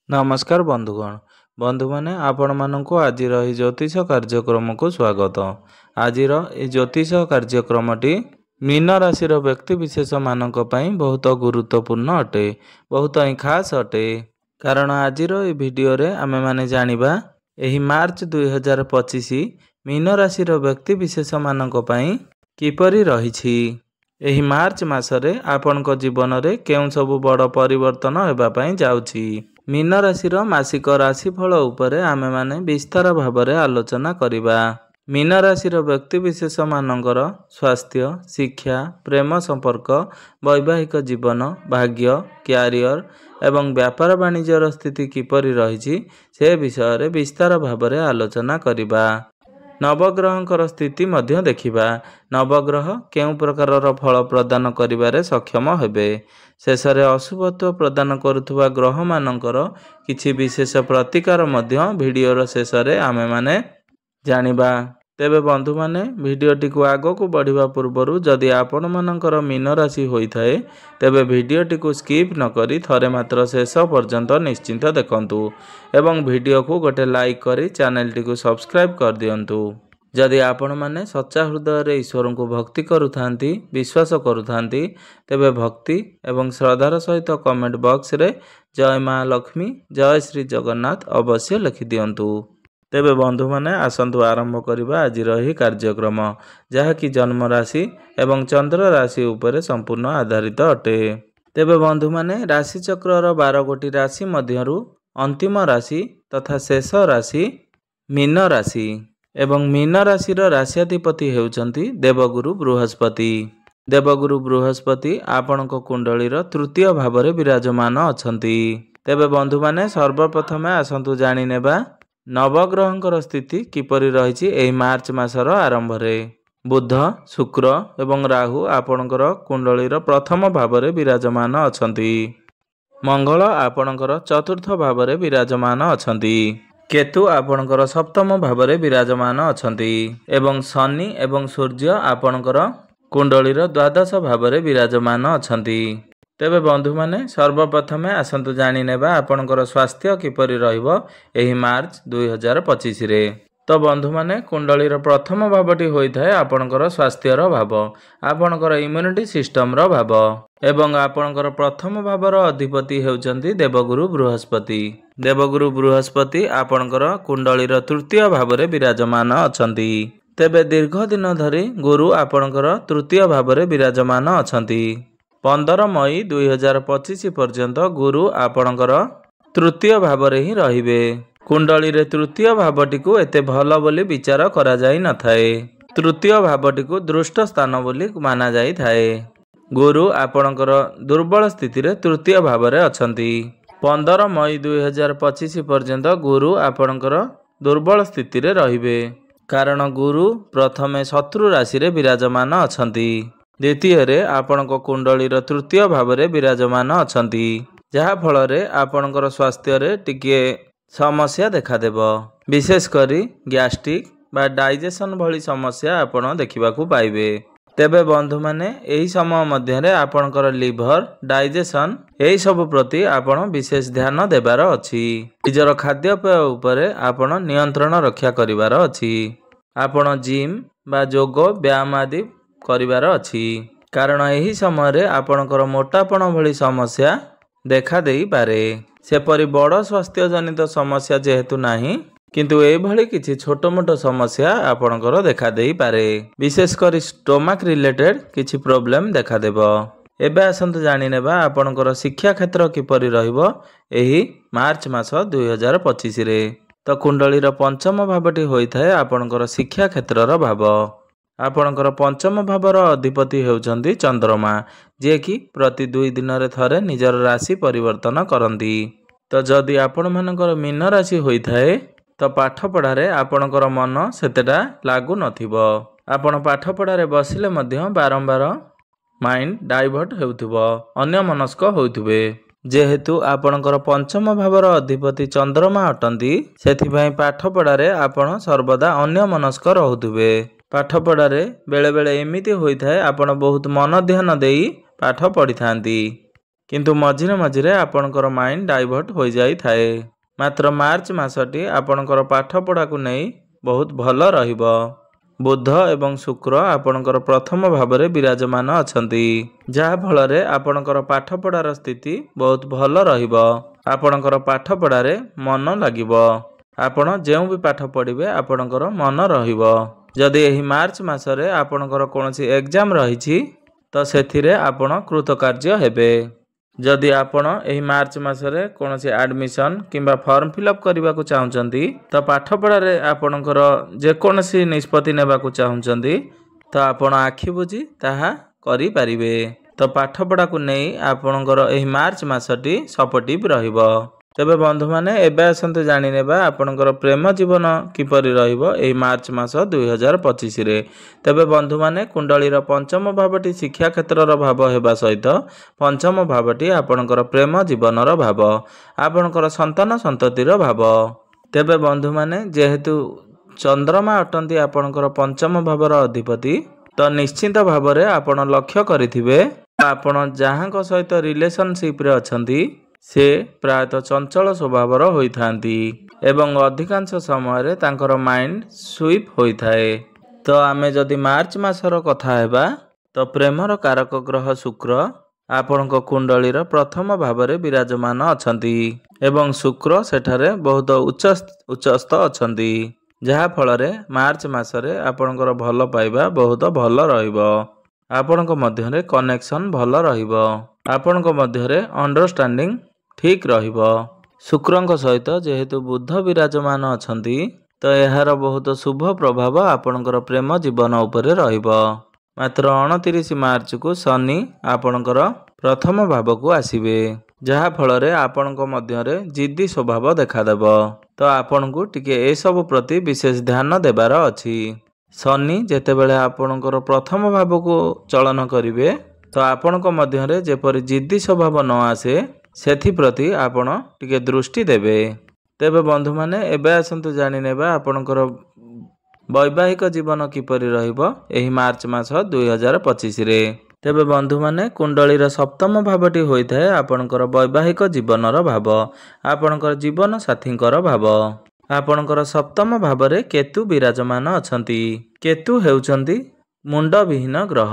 नमस्कार बंधुगण बंधु माने आपण मानक आज ज्योतिष कार्यक्रम को स्वागत। आज ज्योतिष कार्यक्रमटी मीन राशि व्यक्ति विशेष मानक पई बहुत गुरुत्वपूर्ण अटे, बहुत ही खास अटे। कारण आज वीडियो रे आमे माने जानिबा एही मार्च 2025 मीन राशि व्यक्ति विशेष मानक पई किपरि रहिछि। एही मार्च मासरे आपनक जीवन रे केउं सब बड़ परिवर्तन हेबा पई जाउछि। मीन राशि मासिक राशिफल उपरे आमे माने विस्तार भावरे आलोचना करिबा। मीन राशि व्यक्ति विशेष मानकर स्वास्थ्य, शिक्षा, प्रेम संपर्क, वैवाहिक जीवन, भाग्य, क्यारियर एवं व्यापार वाणिज्यर स्थिति किपरि रहिछि से विषय रे विस्तार भावरे आलोचना करिबा। नवग्रहंकर स्थिति मध्य देखिबा। नवग्रह केउं प्रकारर फल प्रदान करिबारे सक्षम हेबे। शेषरे अशुभत्व प्रदान करुथुवा ग्रह मानकर किछि विशेष प्रतिकार मध्य वीडियोर शेषरे आमे माने जानिबा। तेबे बंधु माने वीडियोटी को आगो को बढ़िबा पूर्वरु जदि आपण मानकर मीन राशि होइथाए तेबे वीडियोटी को स्किप न करी थरे मात्र शेष पर्यंत निश्चिंत देखंतु एवं वीडियो को गोटे लाइक करी चैनल टी को सब्सक्राइब कर दियंतु। जदि आपण माने सच्चा हृदय रे ईश्वर को भक्ति करुथांती, विश्वास करुथांती तेबे भक्ति एवं श्रद्धार सहित कमेंट बॉक्स रे जय मां लक्ष्मी, जय श्री जगन्नाथ अवश्य लिखि दियंतु। तेबे बंधु माने आसंतु आरंभ करिबा आज रही कार्यक्रम जहा कि जन्म राशि एवं चंद्र राशि उपरे संपूर्ण आधारित अटे। तेबे बंधु माने राशि चक्रर 12 गोटी राशि मध्यरु अंतिम राशि तथा शेष राशि मीन राशि एवं मीन राशिर राशियाधिपति हेउचंती देवगुरु बृहस्पति। देवगुरु बृहस्पति आपणक कुंडलीर तृतीय भावरे विराजमान अछंती। तेबे बंधु माने सर्वप्रथमे आसंतु जानि नेबा नवग्रहंकर स्थिति किपरि रहिछि एही मार्च मासर आरंभ रे। बुध, शुक्र एवं राहु आपणकर कुंडलीर प्रथम भावरे विराजमान अछंती। मंगल आपणकर चतुर्थ भावरे विराजमान अछंती। केतु आपणकर सप्तम भावरे विराजमान अछंती एवं शनि एवं सूर्य आपणकर कुंडलीर द्वादश भावरे विराजमान अछंती। तेबे बंधु माने सर्वप्रथमे आसंतु जानि नेबा आपणकर स्वास्थ्य किपरि रहिबो एही मार्च 2025 रे। तो बंधु माने कुंडलीर प्रथम भावटी होइथाय आपणकर स्वास्थ्यर भाव, आपणकर इम्यूनिटी सिस्टम रो भाव एवं आपणकर प्रथम भावर अधिपति हेउचंती देवगुरु बृहस्पति। देवगुरु बृहस्पति आपणकर कुंडलीर तृतीय भावरे विराजमान अछंती। तेबे दीर्घ दिन धरि गुरु आपणकर तृतीय भावरे विराजमान अछंती। 15 मई 2025 पर्यंत गुरु आपणकर तृतीय भावरे ही रहिबे। कुंडली रे तृतीय भावटी को एते भल बोली विचार करा जाई न थाए। तृतीय भावटी को दृष्ट स्थान बोली माना जाई थाए। गुरु आपणकर दुर्बल स्थिति रे तृतीय भावरे अछंती। 15 मई 2025 पर्यंत गुरु आपणकर दुर्बल स्थिति रे रहिबे। कारण गुरु प्रथमे शत्रु राशि रे विराजमान अछंती। द्वितीय रे आपणक कुंडलीर तृतीय भावरे विराजमान अछंती, जहा फल रे आपणकर स्वास्थ्य रे टिके समस्या देखा देबो। विशेष करी गैस्ट्रिक बा डाइजेशन भली समस्या आपण देखिबाकू पाइबे। तेबे बंधु माने एही समय मध्य रे आपणकर लिवर, डाइजेशन एही सब प्रति आपण विशेष ध्यान देबार अछि। निजर खाद्यपेय उपरे आपण नियंत्रण रक्षा करिवार अछि। आपण जिम बा योग व्यायाम आदि करिवार अछि। कारण एही समय रे आपणकर मोटापण भली समस्या देखा देई पारे। सेपरि बड़ स्वास्थ्य जनित समस्या जेहेतु नाही किंतु ए भली किछि छोट मोट समस्या आपणकर देखा देई पारे। विशेष करी स्टोमक रिलेटेड किछि प्रॉब्लम देखा देबो। एबे आसंतु जानि नेबा आपणकर शिक्षा क्षेत्र किपरि रहिबो एही मार्च मास 2025 रे। तो कुंडलीर पंचम भावटी होइथाय आपणकर शिक्षा क्षेत्रर भाव। आपणकर पंचम भावर अधिपति हेउचंती चंद्रमा, जे कि प्रति 2 दिन रे थरे निजर राशि परिवर्तन करंती। तो जदि आपण मानकर मीन राशि होइथाए तो पाठ पढ़ारे आपणकर मन सेतेटा लागू नथिबो। आपण पाठ पढ़ारे बसिले मध्य बारंबार माइंड डाइवर्ट हेउथुबो, अन्य मनस्क होउथुबे। जेहेतु आपणकर पंचम भावर अधिपति चंद्रमा अटंती सेथि पई पाठ पढ़ारे आपण सर्वदा अन्य मनस्क रहुथुबे। पाठ पढ़ारे बेले बेले एमिति होइथाए आपण बहुत मन ध्यान देई पाठ पढ़ी थांती କିନ୍ତୁ ମଝିରେ ମଝିରେ ଆପଣଙ୍କର ମାଇଣ୍ଡ ଡାଇଭର୍ଟ ହୋଇଯାଇଥାଏ। ମାତ୍ର ମାର୍ଚ୍ଚ ମାସଟି ଆପଣଙ୍କର ପାଠପଢ଼ାକୁ ନେଇ ବହୁତ ଭଲ ରହିବ। ବୁଧ ଏବଂ ଶୁକ୍ର ଆପଣଙ୍କର ପ୍ରଥମ ଭାବରେ ବିରାଜମାନ ଅଛନ୍ତି, ଯାହାଫଳରେ ଆପଣଙ୍କର ପାଠପଢ଼ାର ସ୍ଥିତି ବହୁତ ଭଲ ରହିବ। ଆପଣଙ୍କର ପାଠପଢ଼ାରେ ମନ ଲାଗିବ। ଆପଣ ଯେଉଁ ବି ପାଠ ପଢ଼ିବେ ଆପଣଙ୍କର ମନ ରହିବ। ଯଦି ଏହି ମାର୍ଚ୍ଚ ମାସରେ ଆପଣଙ୍କର କୌଣସି ଏକ୍ଜାମ ରହିଛି ତ ସେଥିରେ ଆପଣ କୃତକାର୍ଯ୍ୟ ହେବେ। ଯଦି ଆପଣ ଏହି ମାର୍ଚ୍ଚ ମାସରେ କୌଣସି ଆଡ଼ମିସନ୍ କିମ୍ବା ଫର୍ମ ଫିଲ୍ଅପ୍ କରିବାକୁ ଚାହୁଁଛନ୍ତି ତ ପାଠପଢ଼ାରେ ଆପଣଙ୍କର ଯେକୌଣସି ନିଷ୍ପତ୍ତି ନେବାକୁ ଚାହୁଁଛନ୍ତି ତ ଆପଣ ଆଖି ବୁଜି ତାହା କରିପାରିବେ। ତ ପାଠପଢ଼ାକୁ ନେଇ ଆପଣଙ୍କର ଏହି ମାର୍ଚ୍ଚ ମାସଟି ସପୋର୍ଟିଭ୍ ରହିବ। ତେବେ ବନ୍ଧୁମାନେ ଏବେ ଆସନ୍ତୁ ଜାଣିନେବା ଆପଣଙ୍କର ପ୍ରେମ ଜୀବନ କିପରି ରହିବ ଏହି ମାର୍ଚ୍ଚ ମାସ 2025ରେ। ତେବେ ବନ୍ଧୁମାନେ କୁଣ୍ଡଳୀର ପଞ୍ଚମ ଭାବଟି ଶିକ୍ଷା କ୍ଷେତ୍ରର ଭାବ ହେବା ସହିତ ପଞ୍ଚମ ଭାବଟି ଆପଣଙ୍କର ପ୍ରେମ ଜୀବନର ଭାବ, ଆପଣଙ୍କର ସନ୍ତାନ ସନ୍ତତିର ଭାବ। ତେବେ ବନ୍ଧୁମାନେ ଯେହେତୁ ଚନ୍ଦ୍ରମା ଅଟନ୍ତି ଆପଣଙ୍କର ପଞ୍ଚମ ଭାବର ଅଧିପତି ତ ନିଶ୍ଚିନ୍ତ ଭାବରେ ଆପଣ ଲକ୍ଷ୍ୟ କରିଥିବେ ଆପଣ ଯାହାଙ୍କ ସହିତ ରିଲେସନସିପ୍ରେ ଅଛନ୍ତି ସେ ପ୍ରାୟତଃ ଚଞ୍ଚଳ ସ୍ୱଭାବର ହୋଇଥାନ୍ତି ଏବଂ ଅଧିକାଂଶ ସମୟରେ ତାଙ୍କର ମାଇଣ୍ଡ ସୁଇପ୍ ହୋଇଥାଏ। ତ ଆମେ ଯଦି ମାର୍ଚ୍ଚ ମାସର କଥା ହେବା ତ ପ୍ରେମର କାରକ ଗ୍ରହ ଶୁକ୍ର ଆପଣଙ୍କ କୁଣ୍ଡଳୀର ପ୍ରଥମ ଭାବରେ ବିରାଜମାନ ଅଛନ୍ତି ଏବଂ ଶୁକ୍ର ସେଠାରେ ବହୁତ ଉଚ୍ଚସ୍ଥ ଅଛନ୍ତି, ଯାହାଫଳରେ ମାର୍ଚ୍ଚ ମାସରେ ଆପଣଙ୍କର ଭଲ ପାଇବା ବହୁତ ଭଲ ରହିବ। ଆପଣଙ୍କ ମଧ୍ୟରେ କନେକ୍ସନ୍ ଭଲ ରହିବ। ଆପଣଙ୍କ ମଧ୍ୟରେ ଅଣ୍ଡରଷ୍ଟାଣ୍ଡିଂ ଠିକ୍ ରହିବ। ଶୁକ୍ରଙ୍କ ସହିତ ଯେହେତୁ ବୁଧ ବିରାଜମାନ ଅଛନ୍ତି ତ ଏହାର ବହୁତ ଶୁଭ ପ୍ରଭାବ ଆପଣଙ୍କର ପ୍ରେମ ଜୀବନ ଉପରେ ରହିବ। ମାତ୍ର 29 ମାର୍ଚ୍ଚକୁ ଶନି ଆପଣଙ୍କର ପ୍ରଥମ ଭାବକୁ ଆସିବେ, ଯାହାଫଳରେ ଆପଣଙ୍କ ମଧ୍ୟରେ ଜିଦ୍ଦି ସ୍ୱଭାବ ଦେଖାଦେବ। ତ ଆପଣଙ୍କୁ ଟିକେ ଏସବୁ ପ୍ରତି ବିଶେଷ ଧ୍ୟାନ ଦେବାର ଅଛି। ଶନି ଯେତେବେଳେ ଆପଣଙ୍କର ପ୍ରଥମ ଭାବକୁ ଚଳନ କରିବେ ତ ଆପଣଙ୍କ ମଧ୍ୟରେ ଯେପରି ଜିଦ୍ଦି ସ୍ୱଭାବ ନ ଆସେ ସେଥିପ୍ରତି ଆପଣ ଟିକେ ଦୃଷ୍ଟି ଦେବେ। ତେବେ ବନ୍ଧୁମାନେ ଏବେ ଆସନ୍ତୁ ଜାଣିନେବା ଆପଣଙ୍କର ବୈବାହିକ ଜୀବନ କିପରି ରହିବ ଏହି ମାର୍ଚ୍ଚ ମାସ 2025ରେ। ତେବେ ବନ୍ଧୁମାନେ କୁଣ୍ଡଳୀର ସପ୍ତମ ଭାବଟି ହୋଇଥାଏ ଆପଣଙ୍କର ବୈବାହିକ ଜୀବନର ଭାବ, ଆପଣଙ୍କର ଜୀବନ ସାଥୀଙ୍କର ଭାବ। ଆପଣଙ୍କର ସପ୍ତମ ଭାବରେ କେତୁ ବିରାଜମାନ ଅଛନ୍ତି। କେତୁ ହେଉଛନ୍ତି ମୁଣ୍ଡବିହୀନ ଗ୍ରହ,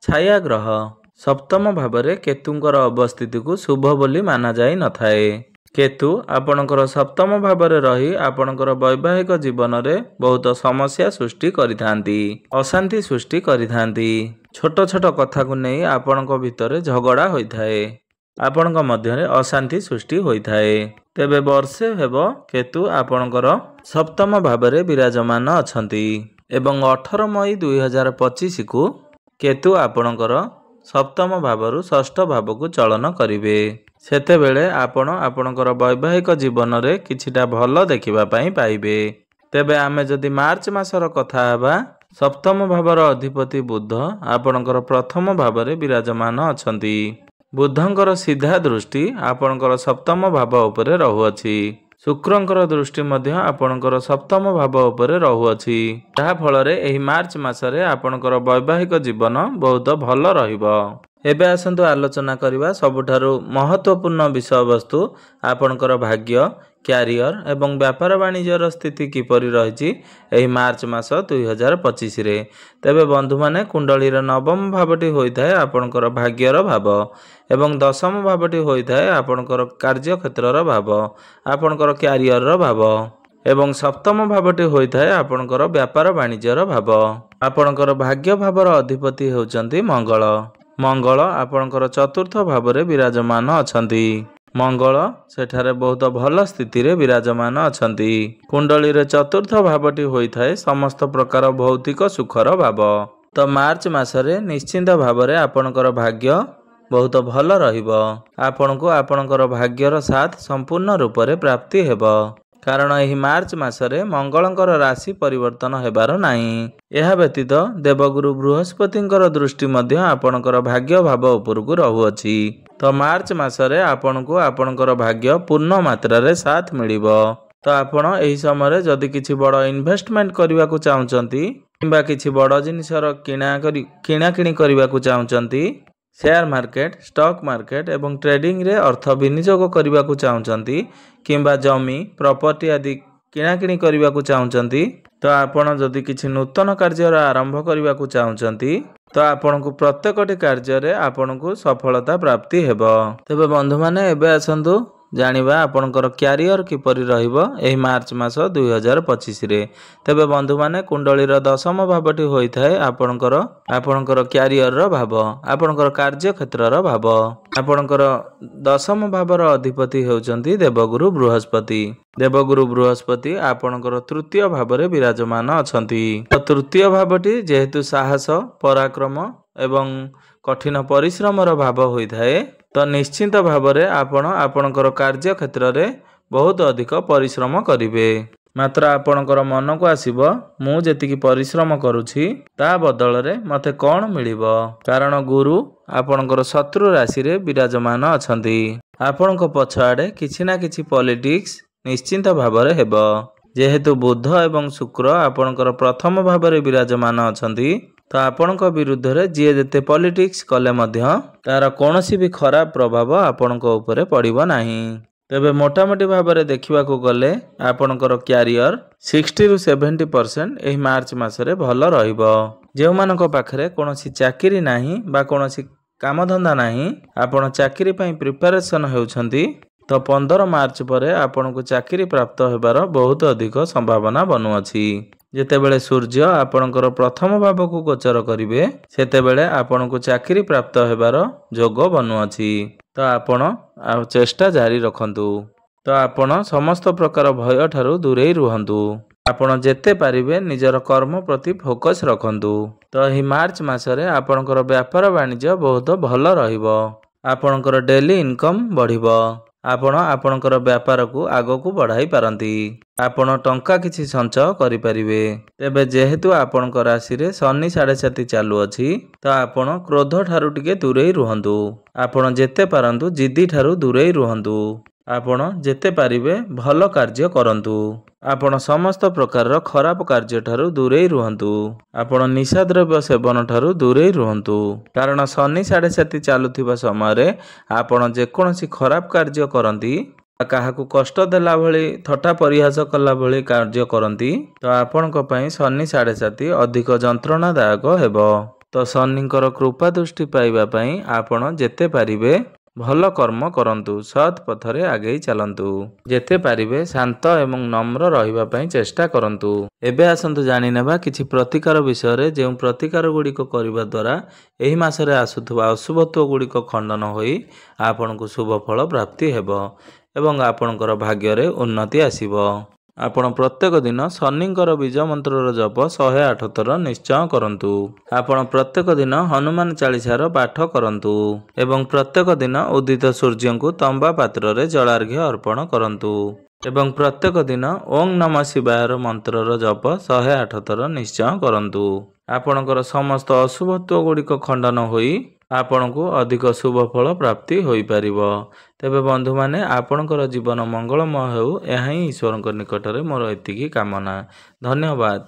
ଛାୟା ଗ୍ରହ। ସପ୍ତମ ଭାବରେ କେତୁଙ୍କର ଅବସ୍ଥିତିକୁ ଶୁଭ ବୋଲି ମାନାଯାଇ ନଥାଏ। କେତୁ ଆପଣଙ୍କର ସପ୍ତମ ଭାବରେ ରହି ଆପଣଙ୍କର ବୈବାହିକ ଜୀବନରେ ବହୁତ ସମସ୍ୟା ସୃଷ୍ଟି କରିଥାନ୍ତି, ଅଶାନ୍ତି ସୃଷ୍ଟି କରିଥାନ୍ତି। ଛୋଟ ଛୋଟ କଥାକୁ ନେଇ ଆପଣଙ୍କ ଭିତରେ ଝଗଡ଼ା ହୋଇଥାଏ, ଆପଣଙ୍କ ମଧ୍ୟରେ ଅଶାନ୍ତି ସୃଷ୍ଟି ହୋଇଥାଏ। ତେବେ ବର୍ଷେ ହେବ କେତୁ ଆପଣଙ୍କର ସପ୍ତମ ଭାବରେ ବିରାଜମାନ ଅଛନ୍ତି ଏବଂ 18 ମଇ 2025କୁ କେତୁ ଆପଣଙ୍କର ସପ୍ତମ ଭାବରୁ ଷଷ୍ଠ ଭାବକୁ ଚଳନ କରିବେ। ସେତେବେଳେ ଆପଣ ଆପଣଙ୍କର ବୈବାହିକ ଜୀବନରେ କିଛିଟା ଭଲ ଦେଖିବା ପାଇଁ ପାଇବେ। ତେବେ ଆମେ ଯଦି ମାର୍ଚ୍ଚ ମାସର କଥା ହେବା ସପ୍ତମ ଭାବର ଅଧିପତି ବୁଧ ଆପଣଙ୍କର ପ୍ରଥମ ଭାବରେ ବିରାଜମାନ ଅଛନ୍ତି। ବୁଧଙ୍କର ସିଧା ଦୃଷ୍ଟି ଆପଣଙ୍କର ସପ୍ତମ ଭାବ ଉପରେ ରହୁଅଛି। ଶୁକ୍ରଙ୍କର ଦୃଷ୍ଟି ମଧ୍ୟ ଆପଣଙ୍କର ସପ୍ତମ ଭାବ ଉପରେ ରହୁଅଛି, ଯାହାଫଳରେ ଏହି ମାର୍ଚ୍ଚ ମାସରେ ଆପଣଙ୍କର ବୈବାହିକ ଜୀବନ ବହୁତ ଭଲ ରହିବ। ଏବେ ଆସନ୍ତୁ ଆଲୋଚନା କରିବା ସବୁଠାରୁ ମହତ୍ତ୍ୱପୂର୍ଣ୍ଣ ବିଷୟବସ୍ତୁ ଆପଣଙ୍କର ଭାଗ୍ୟ, କ୍ୟାରିୟର ଏବଂ ବ୍ୟାପାର ବାଣିଜ୍ୟର ସ୍ଥିତି କିପରି ରହିଛି ଏହି ମାର୍ଚ୍ଚ ମାସ 2025ରେ। ତେବେ ବନ୍ଧୁମାନେ କୁଣ୍ଡଳୀର ନବମ ଭାବଟି ହୋଇଥାଏ ଆପଣଙ୍କର ଭାଗ୍ୟର ଭାବ ଏବଂ ଦଶମ ଭାବଟି ହୋଇଥାଏ ଆପଣଙ୍କର କାର୍ଯ୍ୟକ୍ଷେତ୍ରର ଭାବ, ଆପଣଙ୍କର କ୍ୟାରିୟରର ଭାବ ଏବଂ ସପ୍ତମ ଭାବଟି ହୋଇଥାଏ ଆପଣଙ୍କର ବ୍ୟାପାର ବାଣିଜ୍ୟର ଭାବ। ଆପଣଙ୍କର ଭାଗ୍ୟ ଭାବର ଅଧିପତି ହେଉଛନ୍ତି ମଙ୍ଗଳ। ମଙ୍ଗଳ ଆପଣଙ୍କର ଚତୁର୍ଥ ଭାବରେ ବିରାଜମାନ ଅଛନ୍ତି। ମଙ୍ଗଳ ସେଠାରେ ବହୁତ ଭଲ ସ୍ଥିତିରେ ବିରାଜମାନ ଅଛନ୍ତି। କୁଣ୍ଡଳୀରେ ଚତୁର୍ଥ ଭାବଟି ହୋଇଥାଏ ସମସ୍ତ ପ୍ରକାର ଭୌତିକ ସୁଖର ଭାବ। ତ ମାର୍ଚ୍ଚ ମାସରେ ନିଶ୍ଚିନ୍ତ ଭାବରେ ଆପଣଙ୍କର ଭାଗ୍ୟ ବହୁତ ଭଲ ରହିବ। ଆପଣଙ୍କୁ ଆପଣଙ୍କର ଭାଗ୍ୟର ସାଥ ସମ୍ପୂର୍ଣ୍ଣ ରୂପରେ ପ୍ରାପ୍ତି ହେବ, କାରଣ ଏହି ମାର୍ଚ୍ଚ ମାସରେ ମଙ୍ଗଳଙ୍କର ରାଶି ପରିବର୍ତ୍ତନ ହେବାର ନାହିଁ। ଏହା ବ୍ୟତୀତ ଦେବଗୁରୁ ବୃହସ୍ପତିଙ୍କର ଦୃଷ୍ଟି ମଧ୍ୟ ଆପଣଙ୍କର ଭାଗ୍ୟ ଭାବ ଉପରକୁ ରହୁଅଛି। ତ ମାର୍ଚ୍ଚ ମାସରେ ଆପଣଙ୍କୁ ଆପଣଙ୍କର ଭାଗ୍ୟ ପୂର୍ଣ୍ଣ ମାତ୍ରାରେ ସାଥ ମିଳିବ। ତ ଆପଣ ଏହି ସମୟରେ ଯଦି କିଛି ବଡ଼ ଇନଭେଷ୍ଟମେଣ୍ଟ କରିବାକୁ ଚାହୁଁଛନ୍ତି କିମ୍ବା କିଛି ବଡ଼ ଜିନିଷର କିଣାକିଣି କରିବାକୁ ଚାହୁଁଛନ୍ତି शेयर मार्केट स्टॉक मार्केट एवं ट्रेडिंग रे अर्थ विनियोग करने को चाहते किंबा जमी प्रॉपर्टी आदि किणाकिणी करने को चाहते तो आपण जदि किसी नूतन कार्य आरंभ करने को चाहते तो आपण को प्रत्येकटी कार्य आपण को सफलता प्राप्ति हेब। तेबे बंधु माने एबे आसंतु जानिबा आपणकर क्यारियर किपरि रहिबो एही मार्च मास 2025 रे। तेबे बंधु माने कुंडलीर दशम भावटी होइथाय आपणकर क्यारियर रो भाव, आपणकर कार्य क्षेत्र रो भाव। आपणकर दशम भावर अधिपति हेउचंती देवगुरु बृहस्पति। देवगुरु बृहस्पति आपणकर तृतीय भावरे विराजमान अछंती। तो तृतीय भावटी जेहेतु साहस पराक्रम एवं कठिन परिश्रम रो भाव होइथाय तो निश्चिंत भावरे आपणकर कार्य क्षेत्र रे बहुत अधिक परिश्रम करिवे। मात्र आपणकर मन को आसीबो मु जेतिकी परिश्रम करूछि ता बदल रे मते कोन मिलिबो, कारण गुरु आपणकर शत्रु राशि रे विराजमान अछंती। आपणको पछाडे किछि ना किछि पॉलिटिक्स निश्चिंत भावरे हेबो। जेहेतु बुध एवं शुक्र आपणकर प्रथम भावरे विराजमान अछंती तो आपणक विरुद्ध रे जे जेते पॉलिटिक्स कले मध्य तार कोनोसी भी खराब प्रभाव आपणक उपरे पड़िबो नाही। तेबे मोटामोटी भावरे देखिबा को गले आपणकर क्यारियर 60 रु 70% एही मार्च मासरे भल रहिबो। जेउ मानक पाखरे कोनोसी चाकरी नाही बा कोनोसी कामधंदा नाही आपण चाकरी पई प्रिपरेशन हेउछंती तो 15 मार्च परे आपणको चाकरी प्राप्त हेबार बहुत अधिक संभावना बनुअछि। जेतेबेले सूर्य आपणकर प्रथम भाव को गोचर करिवे सेतेबेले आपणको चाकरी प्राप्त हेबार जोग बनुअछि। तो आपण चेष्टा जारी रखंतु। तो आपण समस्त प्रकार भय ठारू दूरेई रुहंतु। आपण जेते पारिबे निजर कर्म प्रति फोकस रखंतु। तो एही मार्च मासरे आपणकर व्यापार वाणिज्य बहुत भल रहिबो। आपणकर डेली इनकम बढ़िबो। आपण आपणकर व्यापार को आगो को बढ़ाई पारंती। आपण टंका किछि संचय करि परिबे। तेबे जेहेतु आपणकर राशि रे शनि 7.5 चालू अछि तो आपण क्रोध ठारू टिके दूरेई रुहंतु। आपण जेते पारंतु जिद्दी ठारू दूरेई रुहंतु। आपण जेते पारिबे भल कार्य करंतु। आपण समस्त प्रकार खराब कार्य ठारू दूरेई रुहंतु। आपण निशा द्रव्य सेवन ठारू दूरेई रुहंतु, कारण शनि 7.5 चालुथिबा समय रे आपण जे कोनोसी खराब कार्य करंती काहाकू कष्ट देला भली थटा परिहास कला भली कार्य करंती तो आपणक पई शनि 7.5 अधिक जंत्रणादायक हेबो। तो शनिकर कृपा दृष्टि पाइबा पई आपण जेते पारिबे भल कर्म करंतु, सत् पथरे आगे चलंतु। जेते पारिबे शांत एवं नम्र रहिबा पई चेष्टा करंतु। एबे आसंतु जानि नेबा किछि प्रतिकार विषय रे जेउ प्रतिकार गुडीको करिबा द्वारा एही मासरे आसुथबा अशुभत्व गुडीको खंडन होई आपनकु शुभ फल प्राप्ति हेबो एवं आपनकर भाग्य रे उन्नति आसीबो। आपण प्रत्येक दिन शनिंकर बीज मंत्र जप 108 थर निश्चय करंतु। आपण प्रत्येक दिन हनुमान चालीसार पाठ करंतु एवं प्रत्येक दिन उदित सूर्य को तंबा पात्र रे जलार्घ्य अर्पण करंतु एवं प्रत्येक दिन ओं नमः शिवायर मंत्र जप 108 थर निश्चय करंतु। आपणकर समस्त अशुभत्व गुड़िक खंडन होई आपण को अधिक शुभ फल प्राप्ति होई परिबो। तेबे बंधु माने आपणकर जीवन मंगलमय हेउ एहा ही ईश्वरक निकटरे मोर एतिकी कामना। धन्यवाद।